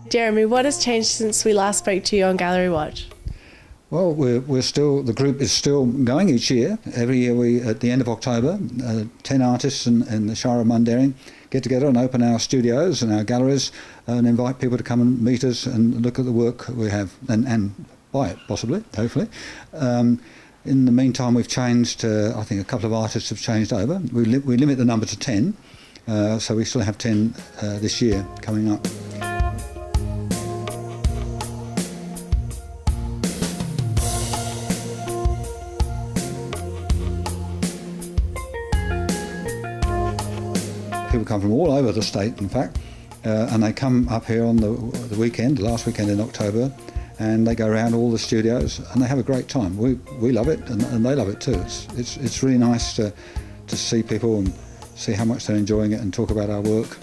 Jeremy, what has changed since we last spoke to you on Gallery Watch? Well, the group is still going each year. Every year we, at the end of October, 10 artists in the Shire of Mundaring get together and open our studios and our galleries and invite people to come and meet us and look at the work we have and buy it, possibly, hopefully. In the meantime, we've changed, I think a couple of artists have changed over. We limit the number to 10, so we still have 10 this year coming up. People come from all over the state, in fact, and they come up here on the weekend, the last weekend in October, and they go around all the studios and they have a great time. We love it, and they love it too. It's really nice to see people and see how much they're enjoying it and talk about our work.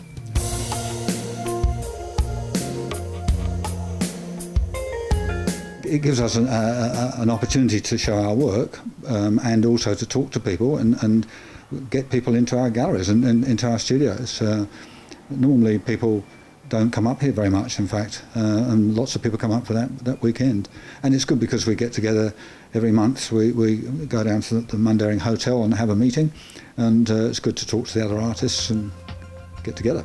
It gives us an opportunity to show our work and also to talk to people and get people into our galleries and into our studios. Normally people don't come up here very much, in fact, and lots of people come up for that weekend. And it's good because we get together every month. We go down to the Mundaring Hotel and have a meeting, and it's good to talk to the other artists and get together.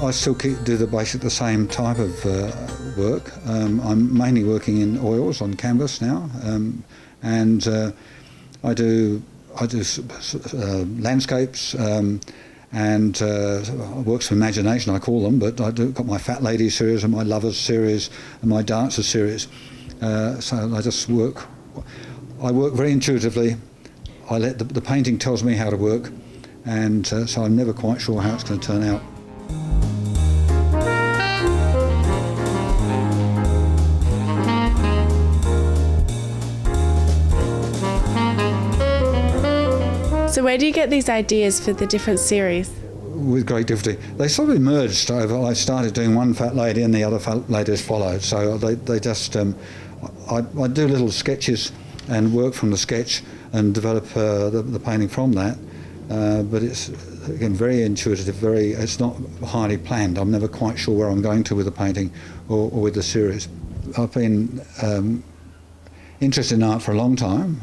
I still do the same type of work. I'm mainly working in oils on canvas now, and I do landscapes and works of imagination, I call them. But got my Fat Lady series and my Lovers series and my Dancers series. So I just work. I work very intuitively. I let the painting tells me how to work, and so I'm never quite sure how it's going to turn out. So where do you get these ideas for the different series? With great difficulty. They sort of emerged over. I started doing one Fat Lady and the other Fat Ladies followed. So they just, I do little sketches and work from the sketch and develop the painting from that. But it's, again, very intuitive, it's not highly planned. I'm never quite sure where I'm going to with the painting or with the series. I've been interested in art for a long time,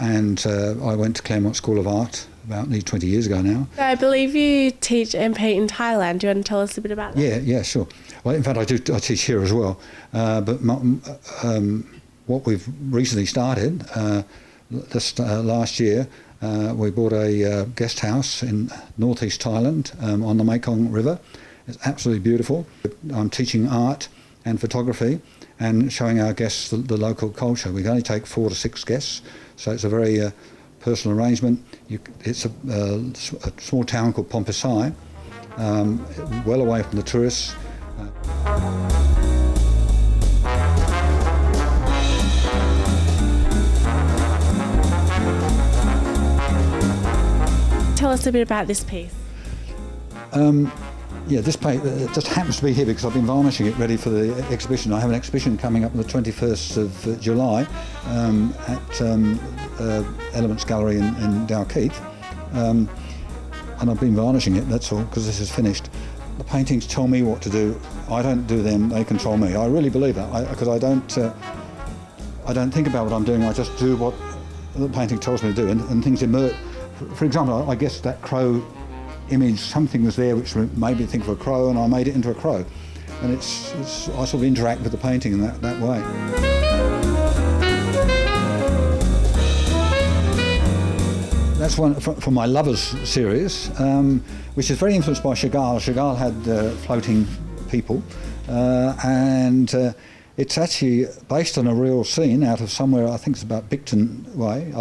and I went to Claremont School of Art about nearly 20 years ago now. I believe you teach and paint in Thailand. Do you want to tell us a bit about that? Yeah, sure. Well, in fact, I teach here as well. But what we've recently started, this last year, we bought a guest house in northeast Thailand on the Mekong River. It's absolutely beautiful. I'm teaching art and photography and showing our guests the local culture. We can only take 4 to 6 guests, so it's a very personal arrangement. It's a small town called Pompesai, well away from the tourists. Tell us a bit about this piece. Yeah, this paint just happens to be here because I've been varnishing it ready for the exhibition. I have an exhibition coming up on the 21st of July at Elements Gallery in Dalkeith, and I've been varnishing it, that's all, because this is finished. The paintings tell me what to do. I don't do them, they control me. I really believe that, because I don't think about what I'm doing, I just do what the painting tells me to do, and things emerge. For example, I guess that crow image, something was there which made me think of a crow, and I made it into a crow. And I sort of interact with the painting in that way. That's one from my Lovers series, which is very influenced by Chagall. Chagall had floating people, and it's actually based on a real scene out of somewhere, I think it's about Bicton way.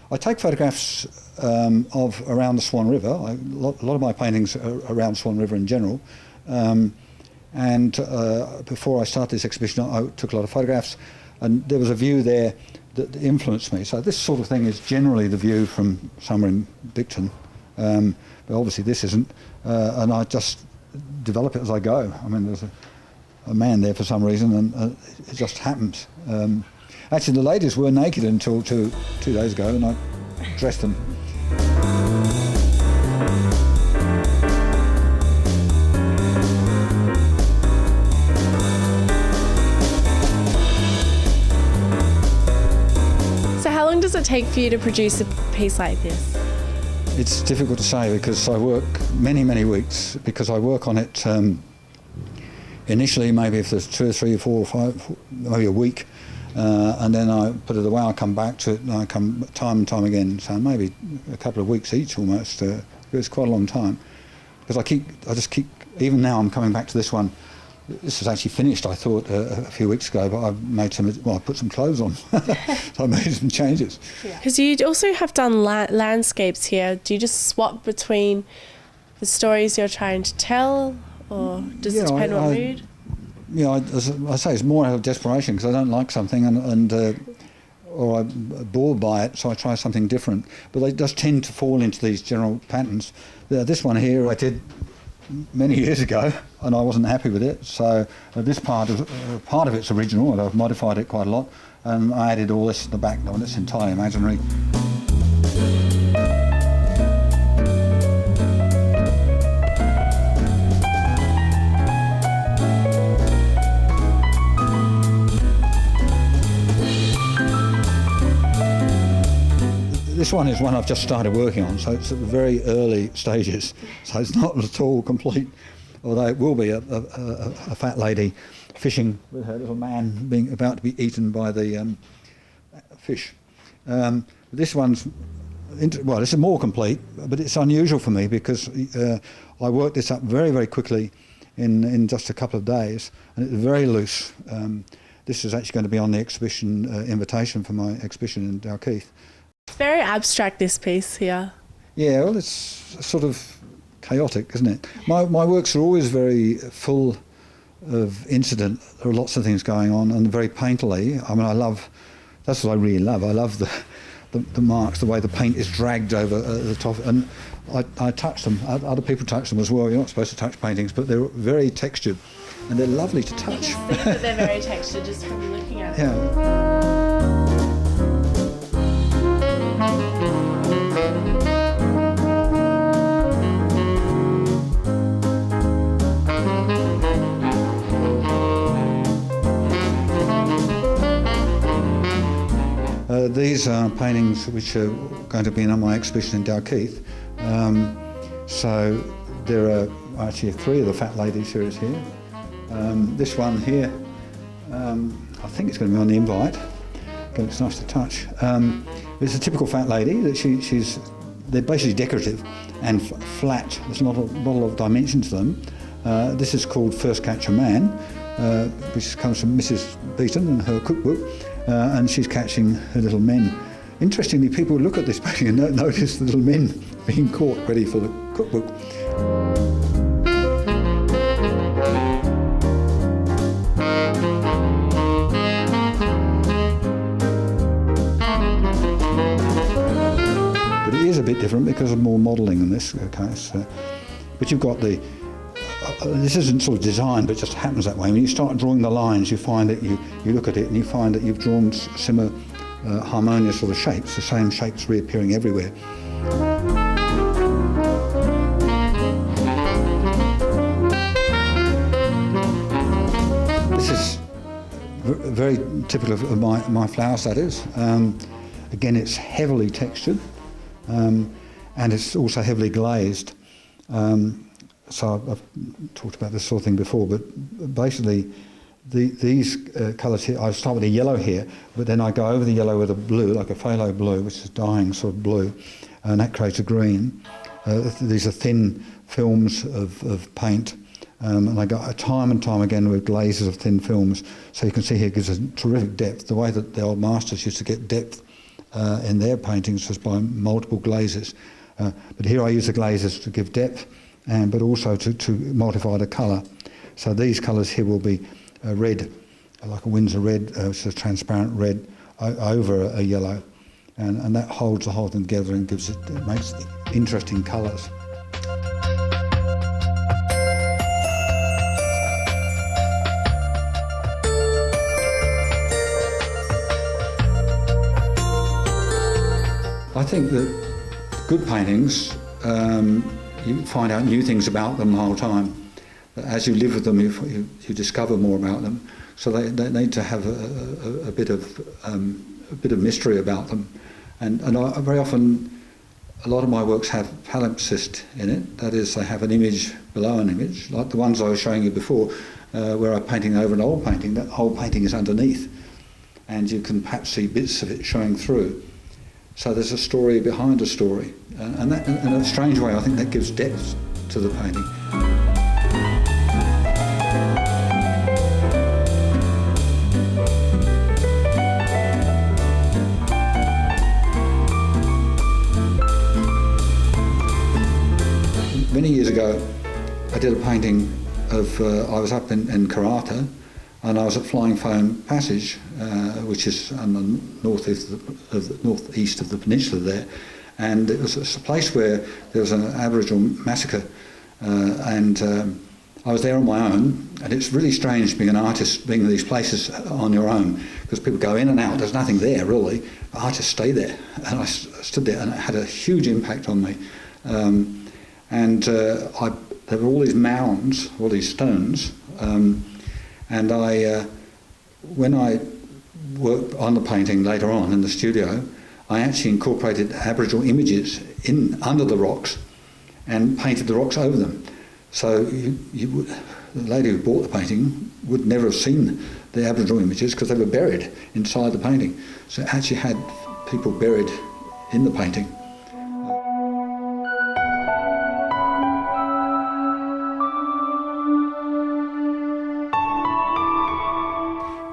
I take photographs of around the Swan River. A lot of my paintings are around Swan River in general. And before I started this exhibition, I took a lot of photographs, and there was a view there that influenced me. So this sort of thing is generally the view from somewhere in Bicton, but obviously this isn't, and I just develop it as I go. I mean, there's a man there for some reason, and it just happens. Actually, the ladies were naked until two days ago, and I dressed them. So how long does it take for you to produce a piece like this? It's difficult to say because I work many, many weeks, because I work on it initially maybe if there's 2 or 3 or 4 or 5, maybe a week, and then I put it away, I come back to it, and I come time and time again, so maybe a couple of weeks each almost. It's quite a long time, because I just keep, even now I'm coming back to this one. This was actually finished, I thought, a few weeks ago, but I've made I put some clothes on, so I made some changes. Because you also have done landscapes here. Do you just swap between the stories you're trying to tell, or does it depend on mood? Yeah, as I say, it's more out of desperation, because I don't like something or I'm bored by it, so I try something different. But they just tend to fall into these general patterns. This one here I did many years ago, and I wasn't happy with it, so this part of it's original, and I've modified it quite a lot, and I added all this in the back, and it's entirely imaginary. This one is one I've just started working on, so it's at the very early stages, so it's not at all complete, although it will be a fat lady fishing with her little man being about to be eaten by the fish. This one's, well, this is more complete, but it's unusual for me because I worked this up very, very quickly in just a couple of days, and it's very loose. This is actually going to be on the exhibition invitation for my exhibition in Dalkeith. It's very abstract, this piece here. Yeah, well, it's sort of chaotic, isn't it? My works are always very full of incident. There are lots of things going on, and very painterly. I mean, that's what I really love. I love the marks, the way the paint is dragged over the top, and I touch them. Other people touch them as well. You're not supposed to touch paintings, but they're very textured, and they're lovely to touch. You can see that they're very textured just from looking at them. Yeah. These are paintings which are going to be in my exhibition in Dalkeith. So there are actually 3 of the Fat Lady series here. This one here, I think it's going to be on the invite. It's nice to touch. It's a typical fat lady. That they're basically decorative and flat. There's not a lot of dimension to them. This is called First Catch a Man, which comes from Mrs. Beaton and her cookbook, and she's catching her little men. Interestingly, people look at this painting and notice the little men being caught ready for the cookbook. But it is a bit different because of more modelling in this case. But you've got this isn't sort of designed, but it just happens that way. When you start drawing the lines, you find that you look at it and you find that you've drawn similar harmonious sort of shapes, the same shapes reappearing everywhere. This is very typical of my flowers, that is. Again, it's heavily textured, and it's also heavily glazed. So I've talked about this sort of thing before, but basically these colours here, I start with a yellow here, but then I go over the yellow with a blue, like a phthalo blue, which is dying sort of blue, and that creates a green. These are thin films of paint, and I go time and time again with glazes of thin films. So you can see here it gives a terrific depth. The way that the old masters used to get depth in their paintings was by multiple glazes. But here I use the glazes to give depth, but also to modify the colour. So these colours here will be red, like a Windsor red, which is a transparent red over a yellow, and that holds the whole thing together and it makes interesting colours. I think that good paintings, you find out new things about them the whole time. As you live with them, you discover more about them. So they need to have a bit of mystery about them. And very often, a lot of my works have palimpsest in it. That is, they have an image below an image, like the ones I was showing you before, where I'm painting over an old painting. That whole painting is underneath, and you can perhaps see bits of it showing through. So there's a story behind a story, and that, in a strange way, I think that gives depth to the painting. Many years ago, I did a painting of, I was up in Karata, and I was at Flying Foam Passage, which is on the northeast of the peninsula there, and it was a place where there was an Aboriginal massacre, and I was there on my own, and it's really strange being an artist, being in these places on your own, because people go in and out, there's nothing there really, but I just stay there, and I stood there, and it had a huge impact on me. There were all these mounds, all these stones, and when I worked on the painting later on in the studio, I actually incorporated Aboriginal images under the rocks and painted the rocks over them. So the lady who bought the painting would never have seen the Aboriginal images because they were buried inside the painting. So it actually had people buried in the painting.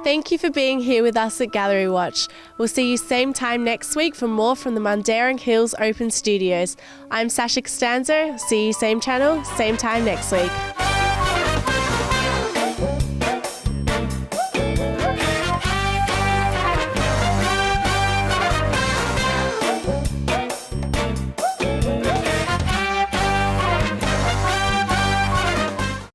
Thank you for being here with us at Gallery Watch. We'll see you same time next week for more from the Mundaring Hills Open Studios. I'm Sasha Costanzo. See you same channel, same time next week.